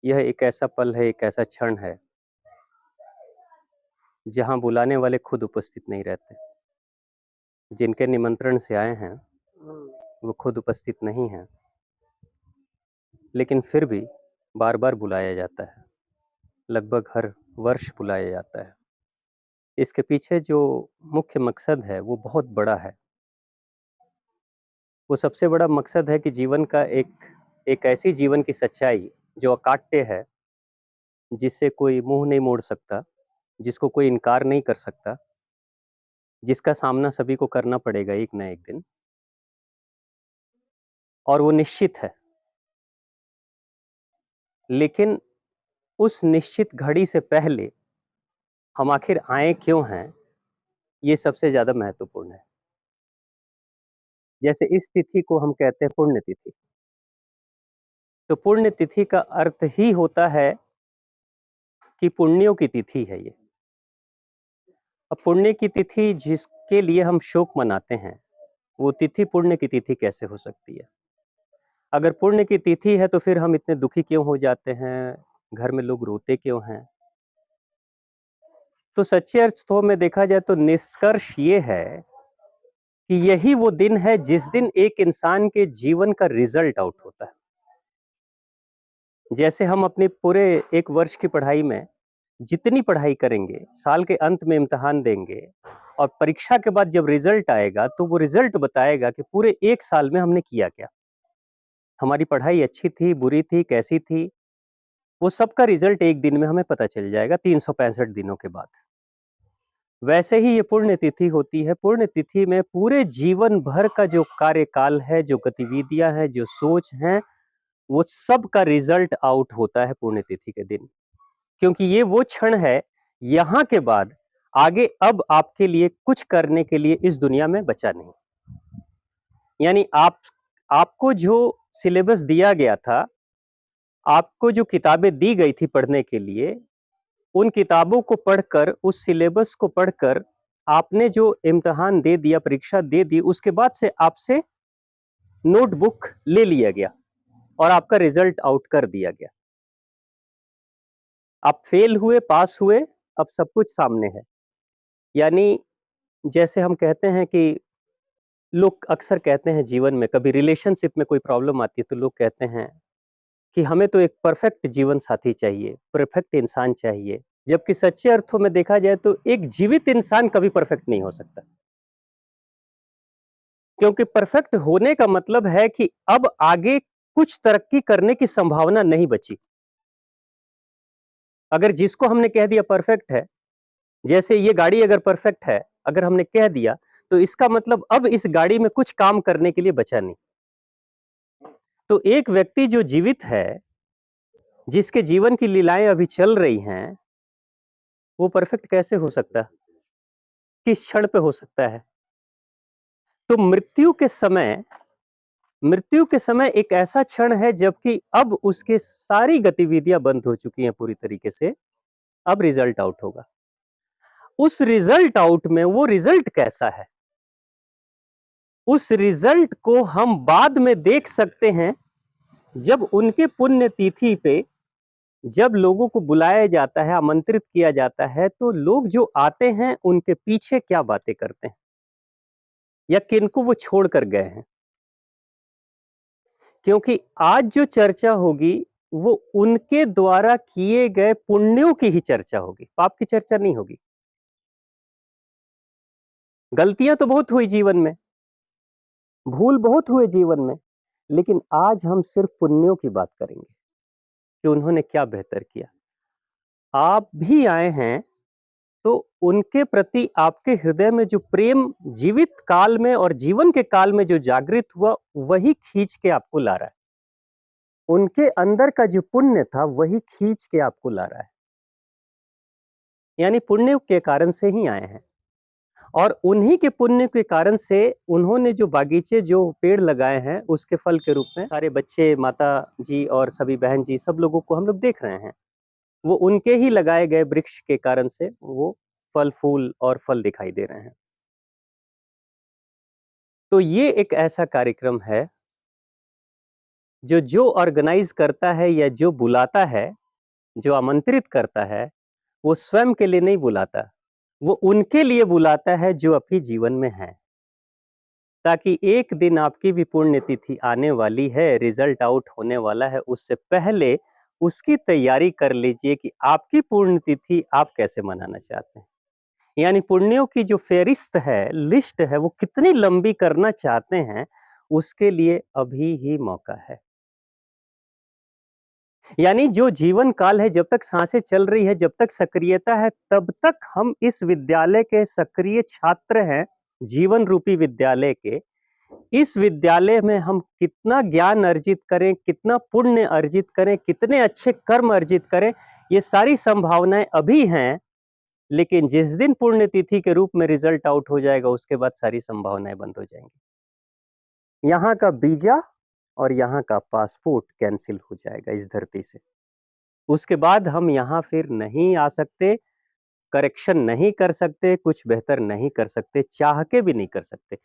यह एक ऐसा पल है, एक ऐसा क्षण है, जहाँ बुलाने वाले खुद उपस्थित नहीं रहते। जिनके निमंत्रण से आए हैं, वो खुद उपस्थित नहीं हैं, लेकिन फिर भी बार-बार बुलाया जाता है। लगभग हर वर्ष बुलाया जाता है। इसके पीछे जो मुख्य मकसद है, वो बहुत बड़ा है। वो सबसे बड़ा मकसद है कि जीवन का एक ऐसी जीवन की सच्चाई, जो अकाट्य है, जिससे कोई मुँह नहीं मोड़ सकता, जिसको कोई इनकार नहीं कर सकता, जिसका सामना सभी को करना पड़ेगा एक ना एक दिन और वो निश्चित है। लेकिन उस निश्चित घड़ी से पहले हम आखिर आए क्यों हैं, ये सबसे ज़्यादा महत्वपूर्ण है। जैसे इस तिथि को हम कहते हैं पुण्य तिथि। तो पुण्य तिथि का अर्थ ही होता है कि पुण्यों की तिथि है ये। अब पुण्य की तिथि जिसके लिए हम शोक मनाते हैं, वो तिथि पुण्य की तिथि कैसे हो सकती है? अगर पुण्य की तिथि है तो फिर हम इतने दुखी क्यों हो जाते हैं? घर में लोग रोते क्यों हैं? तो सच्चे अर्थों में देखा जाए तो निष्कर्ष ये है कि यही वो दिन है जिस दिन एक इंसान के जीवन का रिजल्ट आउट होता है। जैसे हम अपने पूरे 1 वर्ष की पढ़ाई में जितनी पढ़ाई करेंगे, साल के अंत में इम्तिहान देंगे और परीक्षा के बाद जब रिजल्ट आएगा, तो वो रिजल्ट बताएगा कि पूरे 1 साल में हमने किया क्या? हमारी पढ़ाई अच्छी थी, बुरी थी, कैसी थी? वो सबका रिजल्ट 1 दिन में हमें पता चल जाएगा 365 दिनों के बाद। वैसे ही ये पुण्य तिथि होती है। पुण्य तिथि में पूरे जीवन भर का जो कार्यकाल है, जो गतिविधियाँ हैं, जो सोच हैं, वो सब का रिजल्ट आउट होता है पुण्य तिथि के दिन। क्योंकि ये वो क्षण है, यहाँ के बाद आगे अब आपके लिए कुछ करने के लिए इस दुनिया में बचा नहीं। यानी आपको जो सिलेबस दिया गया था, आपको जो किताबें दी गई थी पढ़ने के लिए, उन किताबों को पढ़कर, उस सिलेबस को पढ़कर आपने जो इम्तिहान दे दिया, परीक्षा दे दी, उसके बाद से आपसे नोटबुक ले लिया गया और आपका रिजल्ट आउट कर दिया गया। आप फेल हुए, पास हुए, अब सब कुछ सामने है। यानी जैसे हम कहते हैं कि लोग अक्सर कहते हैं जीवन में कभी रिलेशनशिप में कोई प्रॉब्लम आती है तो लोग कहते हैं कि हमें तो एक परफेक्ट जीवन साथी चाहिए, परफेक्ट इंसान चाहिए। जबकि सच्चे अर्थों में देखा जाए तो एक जीवित इंसान कभी परफेक्ट नहीं हो सकता। क्योंकि परफेक्ट होने का मतलब है कि अब आगे कुछ तरक्की करने की संभावना नहीं बची। अगर जिसको हमने कह दिया परफेक्ट है, जैसे ये गाड़ी अगर परफेक्ट है, अगर हमने कह दिया, तो इसका मतलब अब इस गाड़ी में कुछ काम करने के लिए बचा नहीं। तो एक व्यक्ति जो जीवित है, जिसके जीवन की लीलाएँ अभी चल रही हैं, वो परफेक्ट कैसे हो सकता है? किस क्षण पे हो सकता है? तो मृत्यु के समय एक ऐसा क्षण है जबकि अब उसके सारी गतिविधियाँ बंद हो चुकी हैं पूरी तरीके से, अब रिजल्ट आउट होगा। उस रिजल्ट आउट में वो रिजल्ट कैसा है? उस रिजल्ट को हम बाद में देख सकते हैं, जब उनके पुण्यतिथि पे जब लोगों को बुलाया जाता है, आमंत्रित किया जाता है, तो लोग जो आते हैं, उनके पीछे क्या बातें करते हैं या किनको वो छोड़ कर गए हैं। क्योंकि आज जो चर्चा होगी, वो उनके द्वारा किए गए पुण्यों की ही चर्चा होगी, पाप की चर्चा नहीं होगी। गलतियां तो बहुत हुई जीवन में, भूल बहुत हुए जीवन में, लेकिन आज हम सिर्फ पुण्यों की बात करेंगे कि उन्होंने क्या बेहतर किया। आप भी आए हैं तो उनके प्रति आपके हृदय में जो प्रेम जीवित काल में और जीवन के काल में जो जागृत हुआ, वही खींच के आपको ला रहा है। उनके अंदर का जो पुण्य था, वही खींच के आपको ला रहा है। यानी पुण्य के कारण से ही आए हैं और उन्हीं के पुण्य के कारण से उन्होंने जो बागीचे, जो पेड़ लगाए हैं, उसके फल के रूप में सारे बच्चे, माता जी और सभी बहन जी, सब लोगों को हम लोग देख रहे हैं। वो उनके ही लगाए गए वृक्ष के कारण से वो फल, फूल और फल दिखाई दे रहे हैं। तो ये एक ऐसा कार्यक्रम है जो ऑर्गेनाइज़ करता है या जो बुलाता है, जो आमंत्रित करता है, वो स्वयं के लिए नहीं बुलाता। वो उनके लिए बुलाता है जो अभी जीवन में हैं। ताकि एक दिन आपकी भी पुण्यतिथि आने वाली है, रिज़ल्ट आउट होने वाला है, उससे पहले उसकी तैयारी कर लीजिए कि आपकी पुण्यतिथि आप कैसे मनाना चाहते हैं। यानी पुण्यों की जो फ़हरिस्त है, लिस्ट है, वो कितनी लंबी करना चाहते हैं, उसके लिए अभी ही मौका है। यानी जो जीवन काल है, जब तक साँसें चल रही है, जब तक सक्रियता है, तब तक हम इस विद्यालय के सक्रिय छात्र हैं, जीवन रूपी विद्यालय के। इस विद्यालय में हम कितना ज्ञान अर्जित करें, कितना पुण्य अर्जित करें, कितने अच्छे कर्म अर्जित करें, ये सारी संभावनाएँ अभी हैं, लेकिन जिस दिन पुण्यतिथि के रूप में रिज़ल्ट आउट हो जाएगा, उसके बाद सारी संभावनाएँ बंद हो जाएँगी। यहाँ का वीज़ा और यहाँ का पासपोर्ट कैंसल हो जाएगा इस धरती से। उसके बाद हम यहाँ फिर नहीं आ सकते, करेक्शन नहीं कर सकते, कुछ बेहतर नहीं कर सकते, चाह के भी नहीं कर सकते।